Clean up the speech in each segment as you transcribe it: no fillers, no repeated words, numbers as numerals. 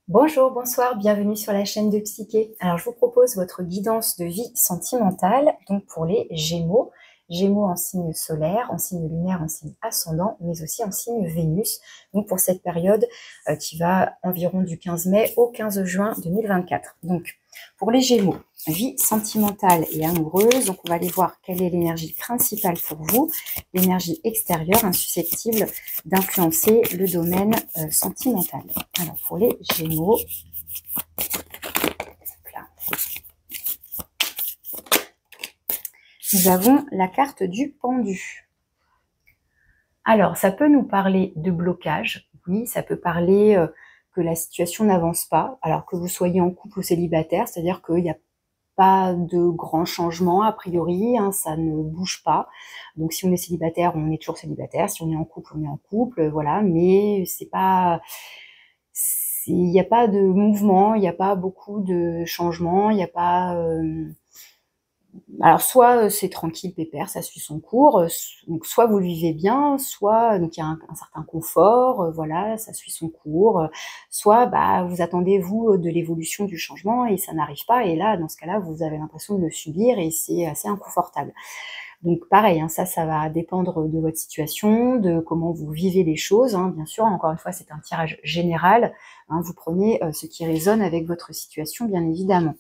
Bonjour, bonsoir, bienvenue sur la chaîne de Psyché. Alors je vous propose votre guidance de vie sentimentale, donc pour les Gémeaux. Gémeaux en signe solaire, en signe lunaire, en signe ascendant, mais aussi en signe Vénus. Donc pour cette période qui va environ du 15 mai au 15 juin 2024. Donc pour les Gémeaux, vie sentimentale et amoureuse. Donc on va aller voir quelle est l'énergie principale pour vous, l'énergie extérieure insusceptible d'influencer le domaine sentimental. Alors pour les Gémeaux, là, nous avons la carte du pendu. Alors ça peut nous parler de blocage, oui, ça peut parler que la situation n'avance pas, alors que vous soyez en couple ou célibataire, c'est-à-dire qu'il n'y a pas de grands changements a priori, hein, ça ne bouge pas. Donc si on est célibataire, on est toujours célibataire, si on est en couple, on est en couple, voilà, mais c'est pas... il n'y a pas de mouvement, il n'y a pas beaucoup de changements, il n'y a pas... alors soit c'est tranquille, pépère, ça suit son cours, donc soit vous le vivez bien, soit donc il y a un certain confort, voilà, ça suit son cours, soit bah, vous attendez vous de l'évolution du changement et ça n'arrive pas, et là dans ce cas-là vous avez l'impression de le subir et c'est assez inconfortable. Donc pareil, hein, ça va dépendre de votre situation, de comment vous vivez les choses, hein, bien sûr, encore une fois c'est un tirage général, hein, vous prenez ce qui résonne avec votre situation bien évidemment.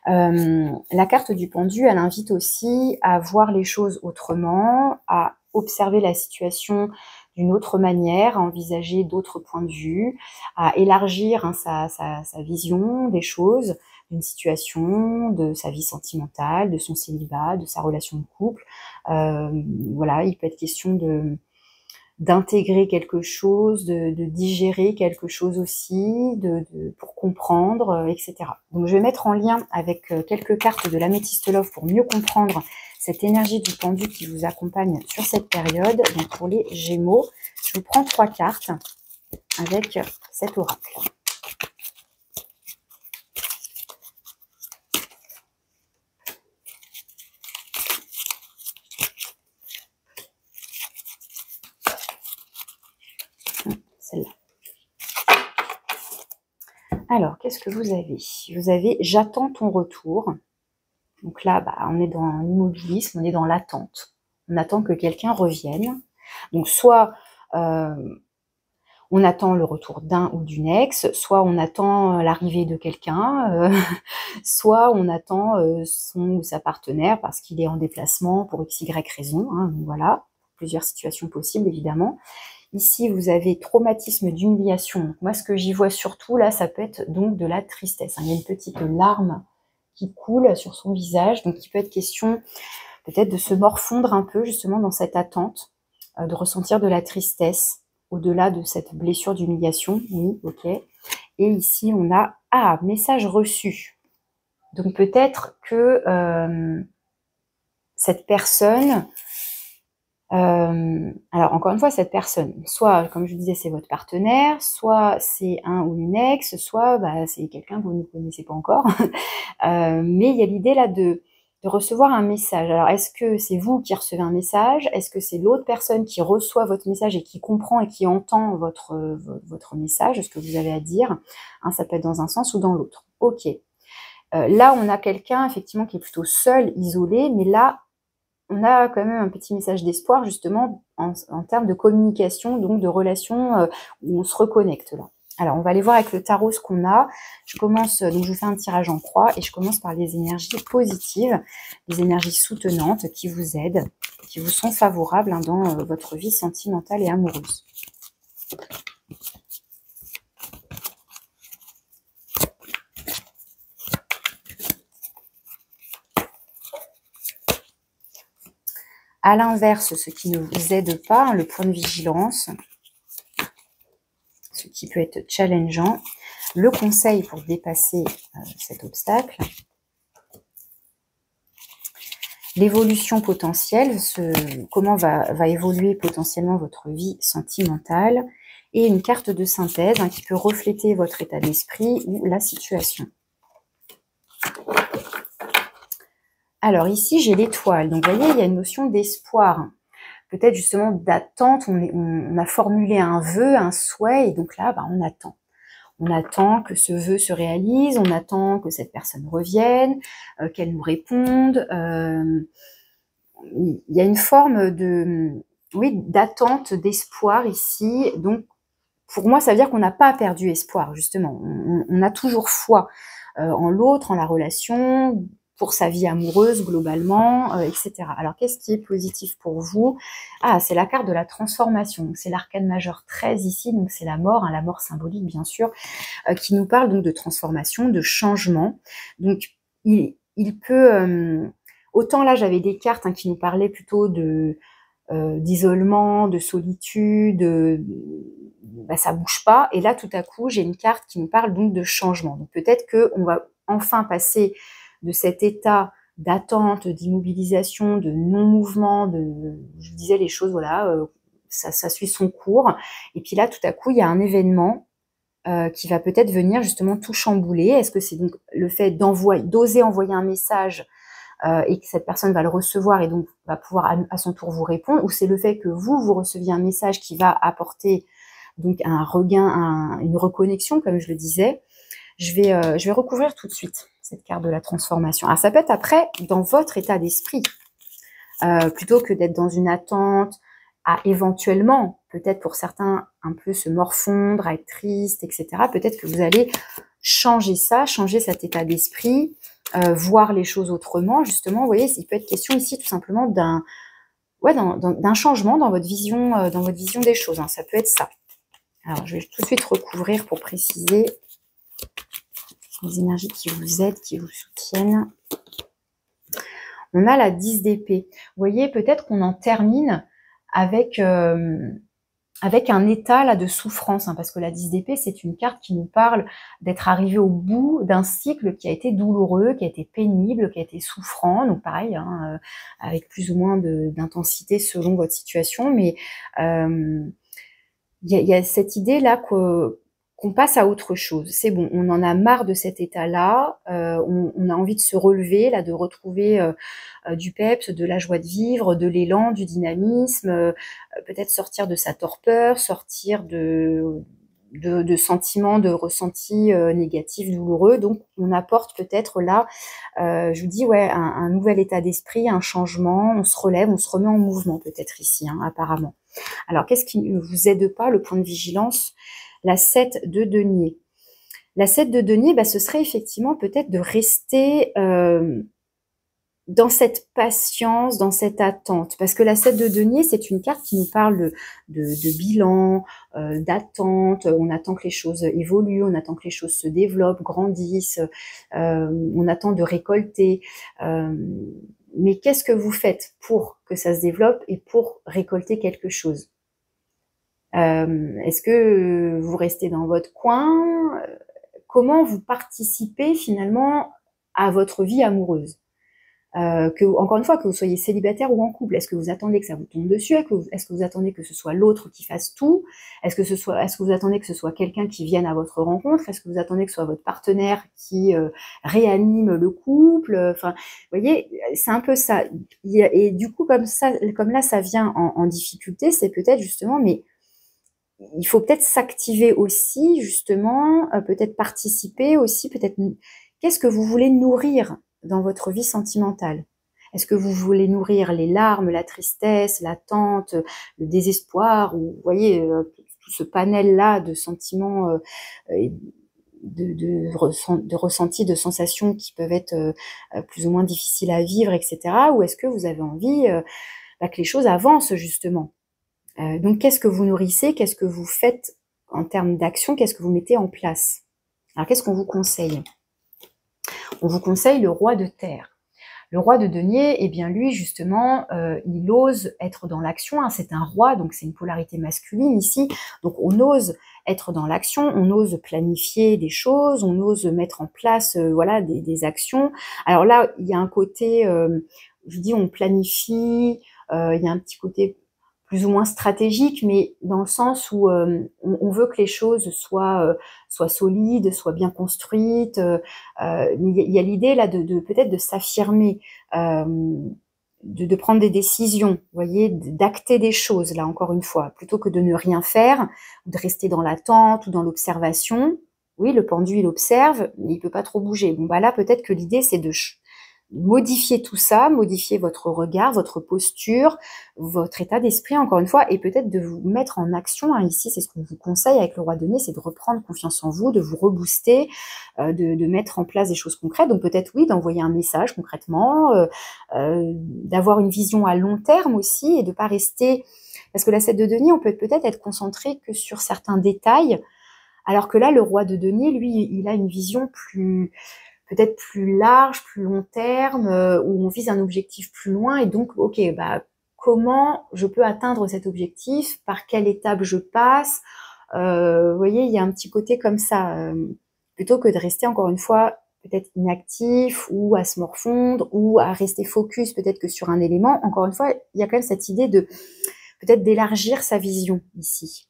La carte du pendu, elle invite aussi à voir les choses autrement, à observer la situation d'une autre manière, à envisager d'autres points de vue, à élargir hein, sa vision des choses, d'une situation, de sa vie sentimentale, de son célibat, de sa relation de couple. Voilà, il peut être question d'intégrer quelque chose, de digérer quelque chose aussi, pour comprendre, etc. Donc je vais mettre en lien avec quelques cartes de l'améthyste love pour mieux comprendre cette énergie du pendu qui vous accompagne sur cette période. Donc pour les Gémeaux, je vous prends 3 cartes avec cet oracle. Celle-là. Alors, qu'est-ce que vous avez? Vous avez « J'attends ton retour ». Donc là, bah, on est dans l'immobilisme, on est dans l'attente. On attend que quelqu'un revienne. Donc soit on attend le retour d'un ou d'une ex, soit on attend l'arrivée de quelqu'un, soit on attend son ou sa partenaire parce qu'il est en déplacement pour x, y raison. Hein, donc voilà, plusieurs situations possibles évidemment. Ici, vous avez traumatisme d'humiliation. Moi, ce que j'y vois surtout, là, ça peut être donc de la tristesse. Il y a une petite larme qui coule sur son visage. Donc, il peut être question peut-être de se morfondre un peu, justement, dans cette attente, de ressentir de la tristesse, au-delà de cette blessure d'humiliation. Oui, ok. Et ici, on a « Ah, message reçu ». Donc, peut-être que cette personne... alors encore une fois, cette personne, soit comme je disais, c'est votre partenaire, soit c'est un ou une ex, soit bah, c'est quelqu'un que vous ne connaissez pas encore. Mais il y a l'idée là de recevoir un message. Alors est-ce que c'est vous qui recevez un message? Est-ce que c'est l'autre personne qui reçoit votre message et qui comprend et qui entend votre message, ce que vous avez à dire, hein, ça peut être dans un sens ou dans l'autre. Ok. Là, on a quelqu'un effectivement qui est plutôt seul, isolé, mais là, on a quand même un petit message d'espoir justement en termes de communication, donc de relation où on se reconnecte là. Alors on va aller voir avec le tarot ce qu'on a. Je commence, donc je vous fais un tirage en croix et je commence par les énergies positives, les énergies soutenantes qui vous aident, qui vous sont favorables hein, dans votre vie sentimentale et amoureuse. À l'inverse, ce qui ne vous aide pas, le point de vigilance, ce qui peut être challengeant, le conseil pour dépasser cet obstacle, l'évolution potentielle, comment va évoluer potentiellement votre vie sentimentale, et une carte de synthèse hein, qui peut refléter votre état d'esprit ou la situation. Alors ici, j'ai l'étoile. Donc, vous voyez, il y a une notion d'espoir. Peut-être justement d'attente. On a formulé un vœu, un souhait, et donc là, bah, on attend. On attend que ce vœu se réalise, on attend que cette personne revienne, qu'elle nous réponde. Il y a une forme de, oui, d'attente, d'espoir ici. Donc, pour moi, ça veut dire qu'on n'a pas perdu espoir, justement. On a toujours foi en l'autre, en la relation, pour sa vie amoureuse globalement, etc. Alors, qu'est-ce qui est positif pour vous? Ah, c'est la carte de la transformation. C'est l'arcane majeur 13 ici, donc c'est la mort, hein, la mort symbolique bien sûr, qui nous parle donc de transformation, de changement. Donc, il peut... autant là, j'avais des cartes qui nous parlaient plutôt de d'isolement, de solitude, bah, ça bouge pas. Et là, tout à coup, j'ai une carte qui nous parle donc de changement. Donc peut-être qu'on va enfin passer de cet état d'attente, d'immobilisation, de non-mouvement, je disais les choses, voilà, ça suit son cours. Et puis là, tout à coup, il y a un événement qui va peut-être venir justement tout chambouler. Est-ce que c'est donc le fait d'oser envoyer un message et que cette personne va le recevoir et donc va pouvoir à son tour vous répondre, ou c'est le fait que vous receviez un message qui va apporter donc un regain, une reconnexion, comme je le disais. Je vais recouvrir tout de suite cette carte de la transformation. Alors ça peut être après dans votre état d'esprit, plutôt que d'être dans une attente, à éventuellement, peut-être pour certains, un peu se morfondre, à être triste, etc. Peut-être que vous allez changer ça, changer cet état d'esprit, voir les choses autrement, justement. Vous voyez, il peut être question ici tout simplement d'un changement dans votre vision des choses. Hein. Ça peut être ça. Alors, je vais tout de suite recouvrir pour préciser les énergies qui vous aident, qui vous soutiennent. On a la 10 d'épée. Vous voyez, peut-être qu'on en termine avec un état là de souffrance, parce que la 10 d'épée, c'est une carte qui nous parle d'être arrivé au bout d'un cycle qui a été douloureux, qui a été pénible, qui a été souffrant, donc pareil, avec plus ou moins d'intensité selon votre situation, mais il y a cette idée là qu'on passe à autre chose. C'est bon, on en a marre de cet état-là, on a envie de se relever, là, de retrouver du peps, de la joie de vivre, de l'élan, du dynamisme, peut-être sortir de sa torpeur, sortir de sentiments, de ressentis négatifs, douloureux. Donc, on apporte peut-être là, je vous dis, ouais, un nouvel état d'esprit, un changement, on se relève, on se remet en mouvement peut-être ici, apparemment. Alors, qu'est-ce qui ne vous aide pas, le point de vigilance? La 7 de denier. La 7 de denier, ce serait effectivement peut-être de rester dans cette patience, dans cette attente. Parce que la 7 de denier, c'est une carte qui nous parle de bilan, d'attente. On attend que les choses évoluent, on attend que les choses se développent, grandissent, on attend de récolter. Mais qu'est-ce que vous faites pour que ça se développe et pour récolter quelque chose? Est-ce que vous restez dans votre coin? Comment vous participez finalement à votre vie amoureuse? Encore une fois, que vous soyez célibataire ou en couple, est-ce que vous attendez que ça vous tombe dessus? Est-ce que vous attendez que ce soit l'autre qui fasse tout? Est-ce que vous attendez que ce soit quelqu'un qui vienne à votre rencontre? Est-ce que vous attendez que ce soit votre partenaire qui réanime le couple? Enfin, vous voyez, c'est un peu ça. Et du coup, comme là, ça vient en difficulté, c'est peut-être justement, mais il faut peut-être s'activer aussi, justement, peut-être participer aussi, peut-être. Qu'est-ce que vous voulez nourrir dans votre vie sentimentale? Est-ce que vous voulez nourrir les larmes, la tristesse, l'attente, le désespoir, ou vous voyez, tout ce panel-là de sentiments, de ressentis, de sensations qui peuvent être plus ou moins difficiles à vivre, etc. Ou est-ce que vous avez envie que les choses avancent, justement? Donc, qu'est-ce que vous nourrissez? Qu'est-ce que vous faites en termes d'action? Qu'est-ce que vous mettez en place? Alors, qu'est-ce qu'on vous conseille? On vous conseille le roi de terre. Le roi de denier, eh bien lui, justement, il ose être dans l'action. C'est un roi, donc c'est une polarité masculine ici. Donc, on ose être dans l'action, on ose planifier des choses, on ose mettre en place voilà, des actions. Alors là, il y a un côté, je dis, on planifie, il y a un petit côté plus ou moins stratégique, mais dans le sens où on veut que les choses soient solides, soient bien construites. Il y a l'idée là de peut-être de s'affirmer, de prendre des décisions, vous voyez, d'acter des choses, là encore une fois, plutôt que de ne rien faire, ou de rester dans l'attente ou dans l'observation. Oui, le pendu, il observe, mais il peut pas trop bouger. Bon, bah là, peut-être que l'idée, c'est de modifier tout ça, modifier votre regard, votre posture, votre état d'esprit, encore une fois, et peut-être de vous mettre en action. Ici, c'est ce qu'on vous conseille avec le roi de denier, c'est de reprendre confiance en vous, de vous rebooster, de mettre en place des choses concrètes. Donc peut-être, oui, d'envoyer un message concrètement, d'avoir une vision à long terme aussi, et de pas rester... Parce que la 7 de denier, on peut peut-être être concentré que sur certains détails, alors que là, le roi de denier, lui, il a une vision peut-être plus large, plus long terme, où on vise un objectif plus loin, et donc, ok, bah, comment je peux atteindre cet objectif, par quelle étape je passe, vous voyez, il y a un petit côté comme ça, plutôt que de rester, encore une fois, peut-être inactif, ou à se morfondre, ou à rester focus peut-être que sur un élément. Encore une fois, il y a quand même cette idée de peut-être d'élargir sa vision ici.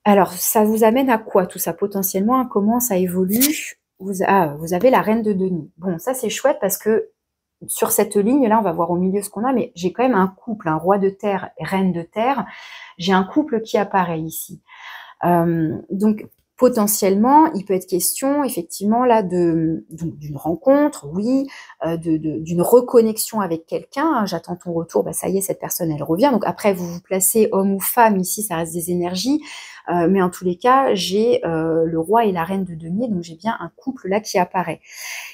Alors, ça vous amène à quoi tout ça potentiellement? Comment ça évolue? Vous avez la reine de denier. Bon, ça c'est chouette parce que sur cette ligne-là, on va voir au milieu ce qu'on a, mais j'ai quand même un couple, un roi de terre et reine de terre. J'ai un couple qui apparaît ici. Donc, potentiellement, il peut être question, effectivement, là, d'une rencontre, oui, d'une reconnexion avec quelqu'un. J'attends ton retour, bah ça y est, cette personne, elle revient. Donc après, vous vous placez homme ou femme, ici, ça reste des énergies. Mais en tous les cas, j'ai le roi et la reine de denier, donc j'ai bien un couple là qui apparaît.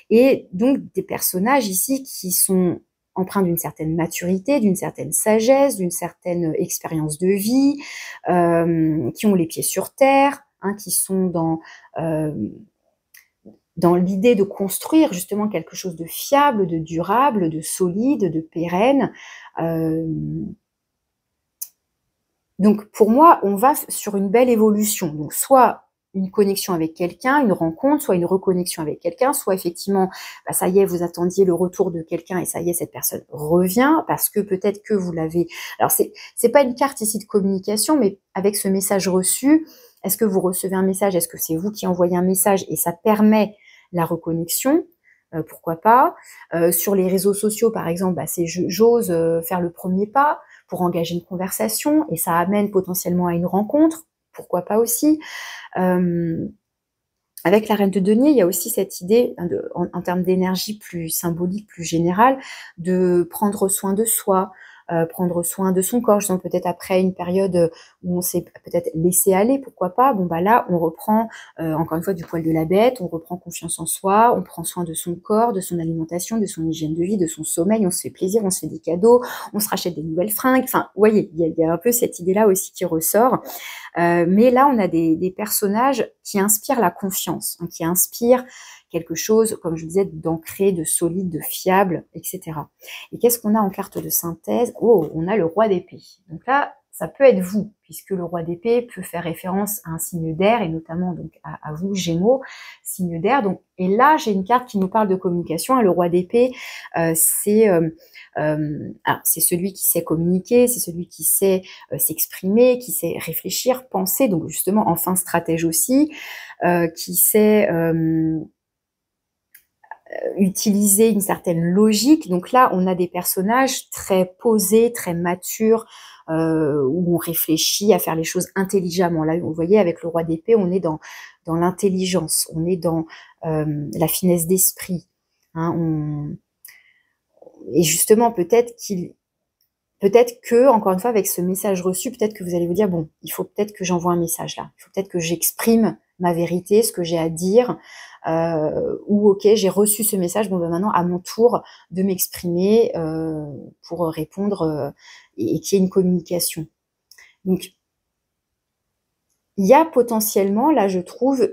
Et donc, des personnages ici qui sont empreints d'une certaine maturité, d'une certaine sagesse, d'une certaine expérience de vie, qui ont les pieds sur terre, qui sont dans l'idée de construire justement quelque chose de fiable, de durable, de solide, de pérenne. Donc pour moi, on va sur une belle évolution. Donc soit une connexion avec quelqu'un, une rencontre, soit une reconnexion avec quelqu'un, soit effectivement, bah ça y est, vous attendiez le retour de quelqu'un et ça y est, cette personne revient parce que peut-être que vous l'avez... Alors c'est pas une carte ici de communication, mais avec ce message reçu, est-ce que vous recevez un message? Est-ce que c'est vous qui envoyez un message et ça permet la reconnexion? Pourquoi pas? Sur les réseaux sociaux, par exemple, bah, c'est j'ose faire le premier pas pour engager une conversation et ça amène potentiellement à une rencontre. Pourquoi pas aussi? Avec la reine de denier, il y a aussi cette idée, en termes d'énergie plus symbolique, plus générale, de prendre soin de soi, prendre soin de son corps. Je sens peut-être après une période où on s'est peut-être laissé aller, pourquoi pas. Bon bah là, on reprend encore une fois du poil de la bête, on reprend confiance en soi, on prend soin de son corps, de son alimentation, de son hygiène de vie, de son sommeil, on se fait plaisir, on se fait des cadeaux, on se rachète des nouvelles fringues. Enfin, vous voyez, il y a un peu cette idée-là aussi qui ressort. Mais là, on a des personnages qui inspirent la confiance, qui inspirent quelque chose, comme je disais, d'ancré, de solide, de fiable, etc. Et qu'est-ce qu'on a en carte de synthèse? Oh, on a le roi d'épée. Donc là, ça peut être vous, puisque le roi d'épée peut faire référence à un signe d'air, et notamment donc à vous, Gémeaux, signe d'air. Donc, et là, j'ai une carte qui nous parle de communication. Le roi d'épée, c'est celui qui sait communiquer, c'est celui qui sait s'exprimer, qui sait réfléchir, penser, donc justement, enfin stratège aussi, qui sait utiliser une certaine logique. Donc là, on a des personnages très posés, très matures, où on réfléchit à faire les choses intelligemment. Là, vous voyez, avec le roi d'épée, on est dans l'intelligence, on est dans la finesse d'esprit. Et justement, peut-être que, encore une fois, avec ce message reçu, peut-être que vous allez vous dire, bon, il faut peut-être que j'envoie un message là. Il faut peut-être que j'exprime ma vérité, ce que j'ai à dire, ou ok, j'ai reçu ce message, bon ben maintenant à mon tour de m'exprimer pour répondre et qu'il y ait une communication. Donc il y a potentiellement là, je trouve,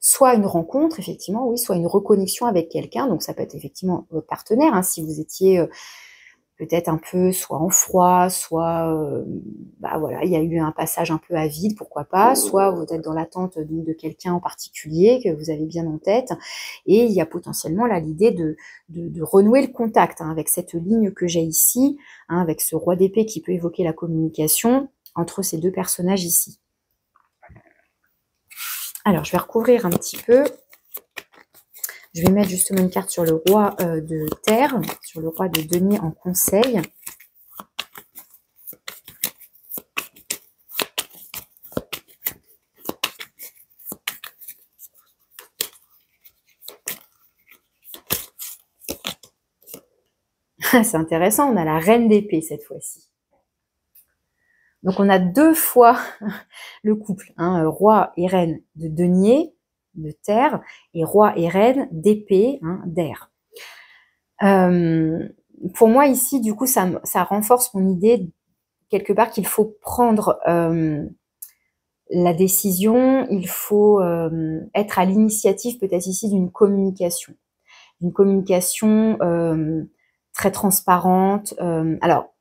soit une rencontre effectivement, oui, soit une reconnexion avec quelqu'un. Donc ça peut être effectivement votre partenaire, si vous étiez peut-être un peu soit en froid, soit bah voilà, il y a eu un passage un peu à vide, pourquoi pas, soit vous êtes dans l'attente de quelqu'un en particulier que vous avez bien en tête, et il y a potentiellement là l'idée de renouer le contact avec cette ligne que j'ai ici, avec ce roi d'épée qui peut évoquer la communication entre ces deux personnages ici. Alors, je vais recouvrir un petit peu. Je vais mettre justement une carte sur le roi de terre, sur le roi de denier en conseil. c'est intéressant, on a la reine d'épée cette fois-ci. Donc on a 2 fois le couple, hein, roi et reine de denier, de terre, et roi et reine d'épée, hein, d'air. Pour moi ici, du coup, ça renforce mon idée quelque part qu'il faut prendre la décision, il faut être à l'initiative peut-être ici d'une communication très transparente. Alors,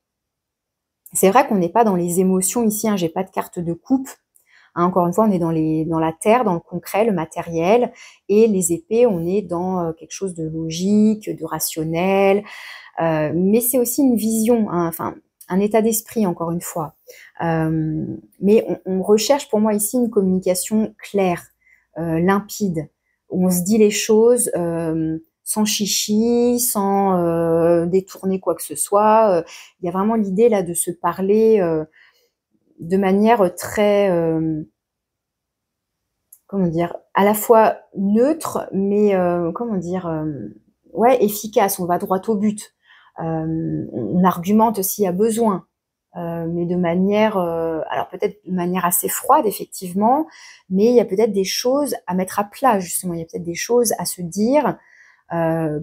c'est vrai qu'on n'est pas dans les émotions ici, hein, j'ai pas de carte de coupe. Hein, encore une fois, on est dans la terre, dans le concret, le matériel, et les épées, on est dans quelque chose de logique, de rationnel, mais c'est aussi une vision, hein, enfin un état d'esprit, encore une fois. Mais on recherche pour moi ici une communication claire, limpide, où on se dit les choses sans chichi, sans détourner quoi que ce soit. Il y a vraiment l'idée là de se parler de manière très, comment dire, à la fois neutre, mais comment dire, ouais, efficace. On va droit au but. On argumente s'il y a besoin, mais de manière, alors peut-être de manière assez froide effectivement, mais il y a peut-être des choses à mettre à plat justement. Il y a peut-être des choses à se dire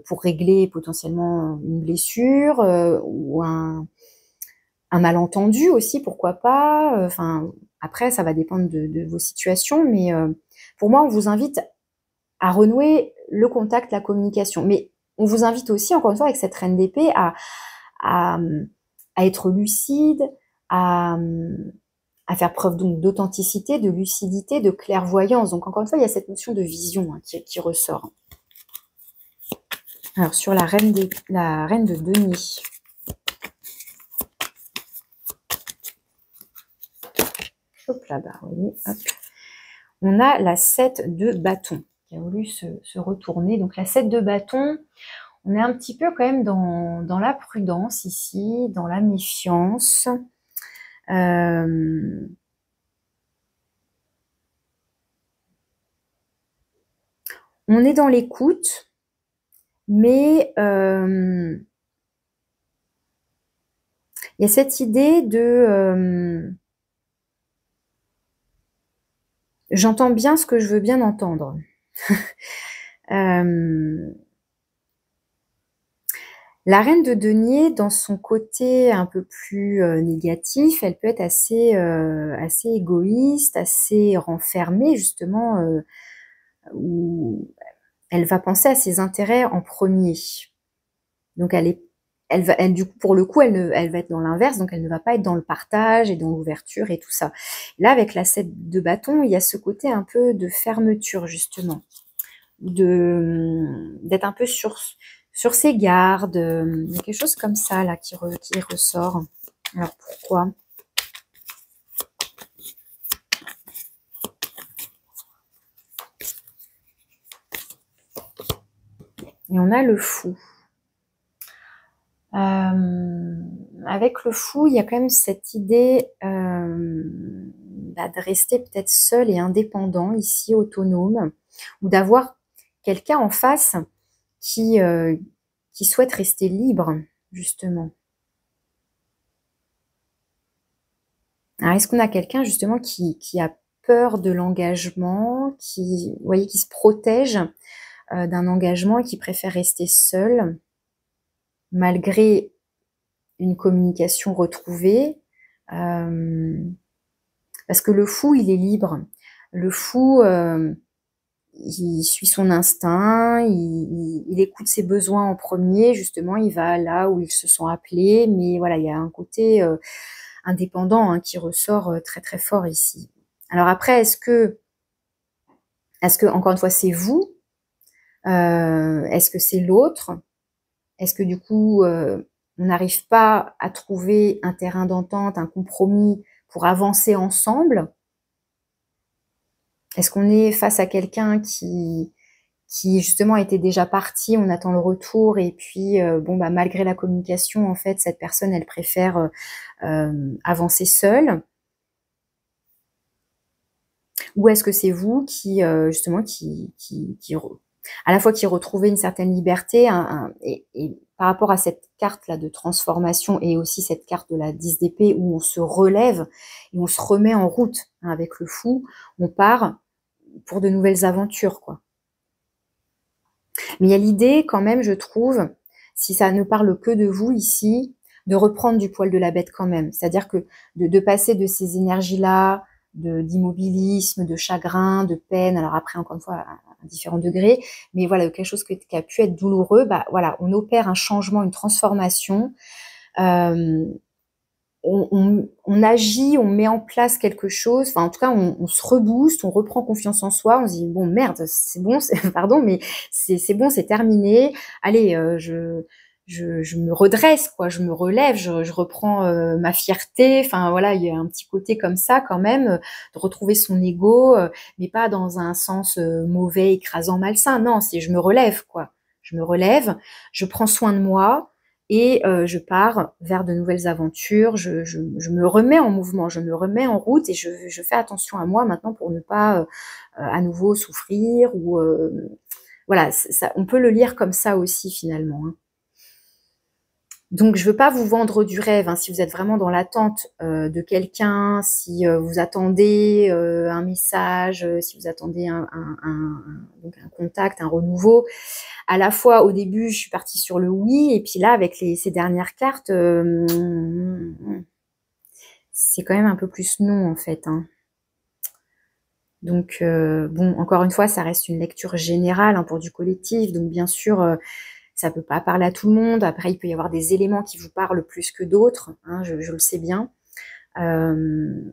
pour régler potentiellement une blessure ou un malentendu aussi, pourquoi pas. Enfin, après, ça va dépendre de vos situations, mais pour moi, on vous invite à renouer le contact, la communication. Mais on vous invite aussi, encore une fois, avec cette reine d'épée, à être lucide, à faire preuve donc d'authenticité, de lucidité, de clairvoyance. Donc encore une fois, il y a cette notion de vision hein, qui ressort. Alors sur la reine de denier. Hop là, bah oui, hop. On a la 7 de bâton qui a voulu se retourner. Donc la 7 de bâton, on est un petit peu quand même dans la prudence ici, dans la méfiance. On est dans l'écoute, mais il y a cette idée de j'entends bien ce que je veux bien entendre. La reine de denier, dans son côté un peu plus négatif, elle peut être assez égoïste, assez renfermée justement, où elle va penser à ses intérêts en premier. Donc du coup, pour le coup, elle va être dans l'inverse, donc elle ne va pas être dans le partage et dans l'ouverture et tout ça. Là, avec la 7 de bâton, il y a ce côté un peu de fermeture justement, d'être un peu sur ses gardes. Il y a quelque chose comme ça là qui ressort. Alors pourquoi ? Et on a le fou. Avec le fou, il y a quand même cette idée de rester peut-être seul et indépendant ici, autonome, ou d'avoir quelqu'un en face qui souhaite rester libre, justement. Alors, est-ce qu'on a quelqu'un, justement, qui a peur de l'engagement, qui, vous voyez, qui se protège d'un engagement et qui préfère rester seul, malgré une communication retrouvée, parce que le fou, il est libre. Le fou, il suit son instinct, il écoute ses besoins en premier, justement, il va là où il se sent appelé, mais voilà, il y a un côté indépendant hein, qui ressort très très fort ici. Alors après, est-ce que encore une fois, c'est vous est-ce que c'est l'autre? Est-ce que du coup, on n'arrive pas à trouver un terrain d'entente, un compromis pour avancer ensemble? Est-ce qu'on est face à quelqu'un qui justement était déjà parti, on attend le retour et puis bon bah malgré la communication, en fait, cette personne, elle préfère avancer seule? Ou est-ce que c'est vous qui justement à la fois qui retrouvait une certaine liberté, et par rapport à cette carte-là de transformation et aussi cette carte de la 10 d'épée où on se relève et on se remet en route, hein, avec le fou, on part pour de nouvelles aventures, quoi. Mais il y a l'idée quand même, je trouve, si ça ne parle que de vous ici, de reprendre du poil de la bête quand même. C'est-à-dire que de passer de ces énergies-là, d'immobilisme, de chagrin, de peine, alors après, encore une fois, à différents degrés, mais voilà, quelque chose qui a pu être douloureux, bah voilà, on opère un changement, une transformation, on agit, on met en place quelque chose, enfin en tout cas on se rebooste, on reprend confiance en soi, on se dit bon merde, c'est bon, pardon, mais c'est bon, c'est terminé, allez, je me redresse, quoi, je me relève, je reprends ma fierté, enfin voilà, il y a un petit côté comme ça quand même, de retrouver son ego, mais pas dans un sens mauvais, écrasant, malsain, non, c'est je me relève, quoi, je me relève, je prends soin de moi, et je pars vers de nouvelles aventures, je me remets en mouvement, je me remets en route et je fais attention à moi maintenant pour ne pas à nouveau souffrir ou voilà, ça, on peut le lire comme ça aussi finalement, hein. Donc je veux pas vous vendre du rêve, hein, si vous êtes vraiment dans l'attente de quelqu'un, si vous attendez un message, si vous attendez donc un contact, un renouveau. À la fois, au début, je suis partie sur le oui, et puis là, avec ces dernières cartes, c'est quand même un peu plus non, en fait, hein. Donc, bon, encore une fois, ça reste une lecture générale, hein, pour du collectif, donc bien sûr, ça peut pas parler à tout le monde. Après, il peut y avoir des éléments qui vous parlent plus que d'autres, hein, je le sais bien. Il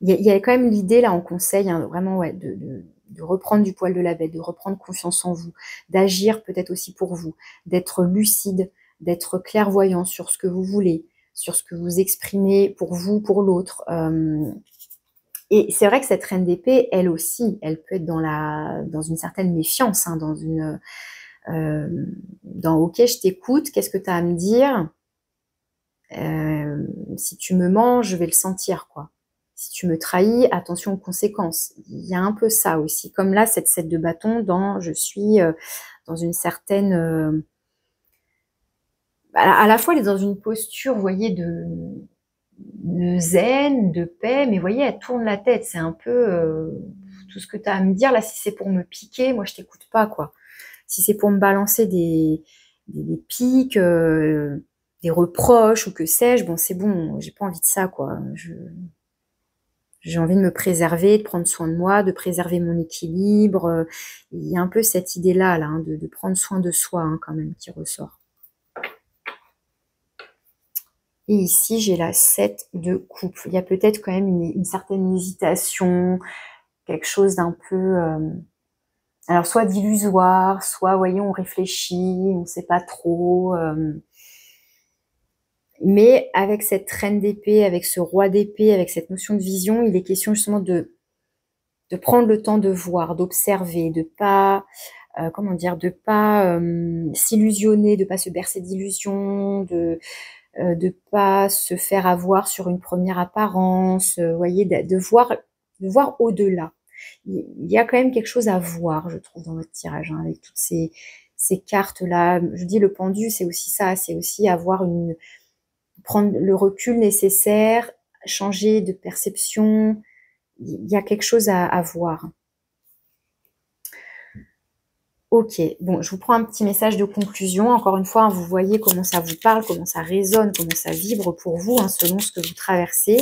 y a quand même l'idée, là, en conseil, hein, vraiment, ouais, de reprendre du poil de la bête, de reprendre confiance en vous, d'agir peut-être aussi pour vous, d'être lucide, d'être clairvoyant sur ce que vous voulez, sur ce que vous exprimez pour vous, pour l'autre. Et c'est vrai que cette reine d'épée, elle aussi, elle peut être dans une certaine méfiance, hein, dans ok, je t'écoute, qu'est-ce que tu as à me dire? Si tu me mens, je vais le sentir, quoi. Si tu me trahis, attention aux conséquences. Il y a un peu ça aussi. Comme là, cette 7 de bâton, je suis dans une certaine... à la fois, elle est dans une posture, vous voyez, de zen, de paix, mais vous voyez, elle tourne la tête. C'est un peu tout ce que tu as à me dire. Là, si c'est pour me piquer, moi, je t'écoute pas, quoi. Si c'est pour me balancer des pics, des reproches ou que sais-je, bon, c'est bon, j'ai pas envie de ça, quoi. J'ai envie de me préserver, de prendre soin de moi, de préserver mon équilibre. Il y a un peu cette idée-là, là, hein, de prendre soin de soi, hein, quand même, qui ressort. Et ici, j'ai la 7 de coupe. Il y a peut-être quand même une certaine hésitation, quelque chose d'un peu... alors, soit d'illusoire, soit, vous voyez, on réfléchit, on sait pas trop... mais avec cette reine d'épée, avec ce roi d'épée, avec cette notion de vision, il est question justement de prendre le temps de voir, d'observer, de pas, comment dire, de pas s'illusionner, de pas se bercer d'illusions, de pas se faire avoir sur une première apparence, voyez, de voir au-delà. Il y a quand même quelque chose à voir, je trouve, dans votre tirage, hein, avec toutes ces cartes-là. Je dis le pendu, c'est aussi ça, c'est aussi prendre le recul nécessaire, changer de perception. Il y a quelque chose à voir. Ok, bon, je vous prends un petit message de conclusion. Encore une fois, hein, vous voyez comment ça vous parle, comment ça résonne, comment ça vibre pour vous, hein, selon ce que vous traversez.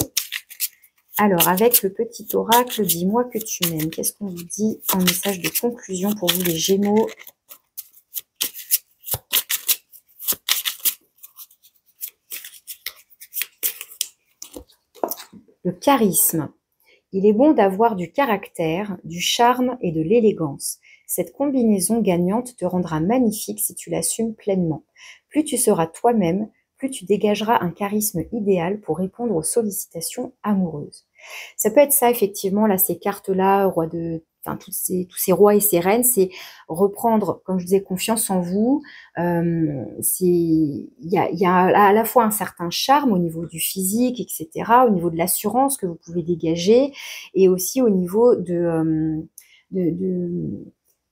Alors, avec le petit oracle, dis-moi que tu m'aimes. Qu'est-ce qu'on vous dit en message de conclusion pour vous, les Gémeaux? Le charisme. Il est bon d'avoir du caractère, du charme et de l'élégance. Cette combinaison gagnante te rendra magnifique si tu l'assumes pleinement. Plus tu seras toi-même, plus tu dégageras un charisme idéal pour répondre aux sollicitations amoureuses. Ça peut être ça, effectivement, là, ces cartes-là, enfin tous ces rois et ces reines, c'est reprendre, comme je disais, confiance en vous. Il y a à la fois un certain charme au niveau du physique, etc., au niveau de l'assurance que vous pouvez dégager, et aussi au niveau de, de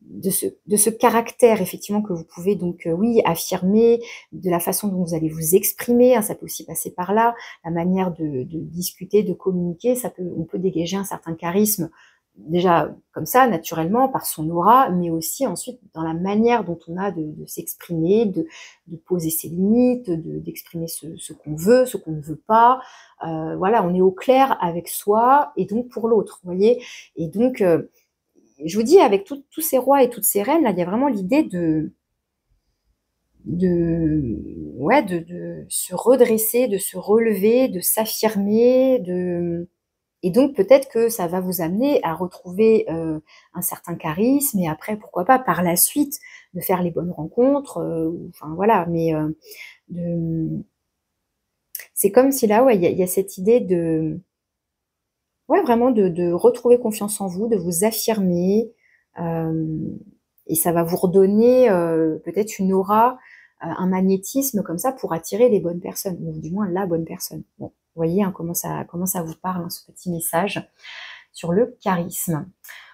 de ce caractère effectivement que vous pouvez donc oui affirmer, de la façon dont vous allez vous exprimer, hein, ça peut aussi passer par là, la manière de discuter, de communiquer, on peut dégager un certain charisme déjà comme ça naturellement par son aura, mais aussi ensuite dans la manière dont on a de s'exprimer, de poser ses limites, d'exprimer ce qu'on veut, ce qu'on ne veut pas. Voilà, on est au clair avec soi et donc pour l'autre, vous voyez. Et donc je vous dis, avec tous ces rois et toutes ces reines, là, il y a vraiment l'idée ouais, de se redresser, de se relever, de s'affirmer, et donc peut-être que ça va vous amener à retrouver un certain charisme, et après, pourquoi pas, par la suite, de faire les bonnes rencontres, enfin voilà, mais c'est comme si là, ouais, il y a cette idée ouais, vraiment de retrouver confiance en vous, de vous affirmer, et ça va vous redonner peut-être une aura, un magnétisme comme ça pour attirer les bonnes personnes, ou du moins la bonne personne. Bon, vous voyez hein, comment ça vous parle, hein, ce petit message sur le charisme.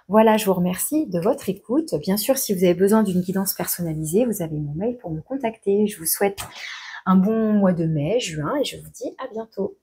Voilà, je vous remercie de votre écoute. Bien sûr, si vous avez besoin d'une guidance personnalisée, vous avez mon mail pour me contacter. Je vous souhaite un bon mois de mai, juin, et je vous dis à bientôt.